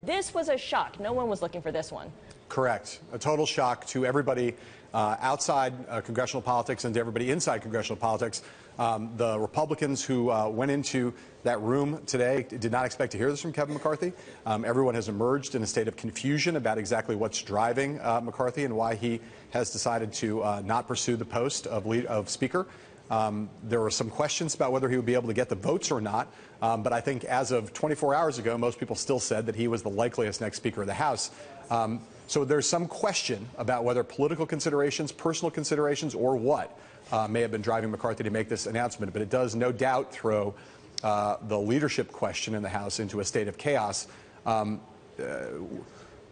This was a shock. No one was looking for this one. Correct. A total shock to everybody outside congressional politics and to everybody inside congressional politics. The Republicans who went into that room today did not expect to hear this from Kevin McCarthy. Everyone has emerged in a state of confusion about exactly what's driving McCarthy and why he has decided to not pursue the post of Speaker. There were some questions about whether he would be able to get the votes or not, but I think as of 24 hours ago, most people still said that he was the likeliest next Speaker of the House. So there's some question about whether political considerations, personal considerations, or what may have been driving McCarthy to make this announcement. But it does no doubt throw the leadership question in the House into a state of chaos.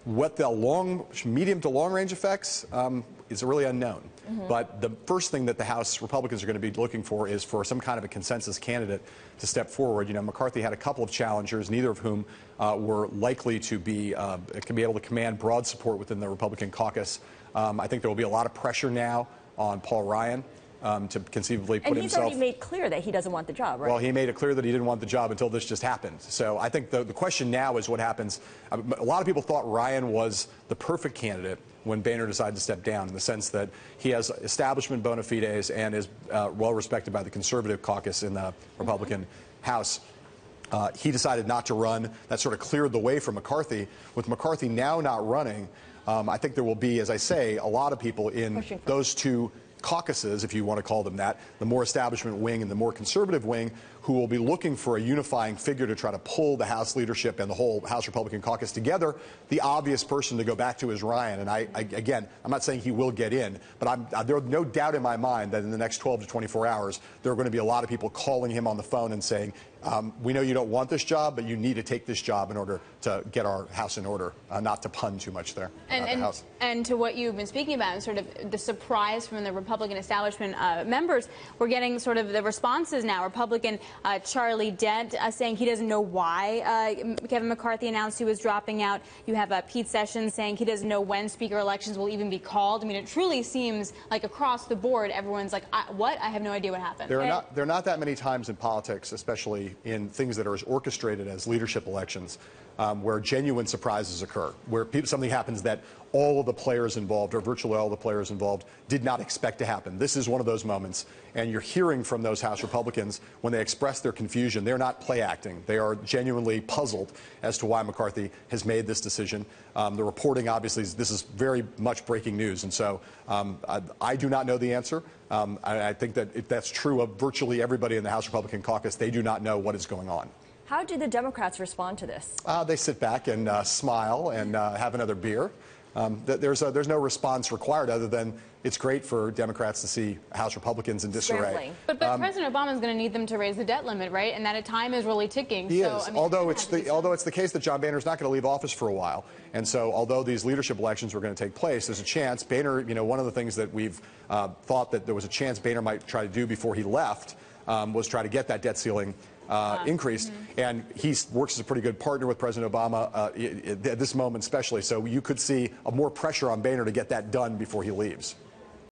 What the medium to long range effects is really unknown. But the first thing that the House Republicans are going to be looking for is for some kind of a consensus candidate to step forward. You know, McCarthy had a couple of challengers, neither of whom were likely to be able to command broad support within the Republican caucus. I think there will be a lot of pressure now on Paul Ryan to conceivably put himself. And he's already made clear that he doesn't want the job, right? Well, he made it clear that he didn't want the job until this just happened. So I think the question now is what happens. A lot of people thought Ryan was the perfect candidate when Boehner decided to step down, in the sense that he has establishment bona fides and is well respected by the conservative caucus in the Republican House. He decided not to run. That sort of cleared the way for McCarthy. With McCarthy now not running, I think there will be, as I say, a lot of people in those two caucuses, if you want to call them that, the more establishment wing and the more conservative wing, who will be looking for a unifying figure to try to pull the House leadership and the whole House Republican caucus together. The obvious person to go back to is Ryan. And again, I'm not saying he will get in, but there's no doubt in my mind that in the next 12 to 24 hours, there are going to be a lot of people calling him on the phone and saying, we know you don't want this job, but you need to take this job in order to get our House in order, not to pun too much there. And to what you've been speaking about, and sort of the surprise from the Republican establishment members, we're getting sort of the responses now. Republican Charlie Dent saying he doesn't know why Kevin McCarthy announced he was dropping out. You have Pete Sessions saying he doesn't know when Speaker elections will even be called. I mean, it truly seems like across the board, everyone's like, what? I have no idea what happened. There are not that many times in politics, especially in things that are as orchestrated as leadership elections, where genuine surprises occur, where something happens that all of the players involved, or virtually all the players involved, did not expect to happen. This is one of those moments, and you're hearing from those House Republicans when they express their confusion. They're not play acting. They are genuinely puzzled as to why McCarthy has made this decision. The reporting, obviously, this is very much breaking news, and so I do not know the answer. I think that if that's true of virtually everybody in the House Republican caucus, they do not know what is going on. How do the Democrats respond to this? They sit back and smile and have another beer. There's no response required other than it's great for Democrats to see House Republicans in disarray. But President Obama is going to need them to raise the debt limit, right? And that time is really ticking. He is. I mean, although it's the case that John Boehner is not going to leave office for a while, and so although these leadership elections were going to take place, there's a chance Boehner. You know, one of the things that we've thought that there was a chance Boehner might try to do before he left was try to get that debt ceiling increased, and he works as a pretty good partner with President Obama at this moment especially, so you could see more pressure on Boehner to get that done before he leaves.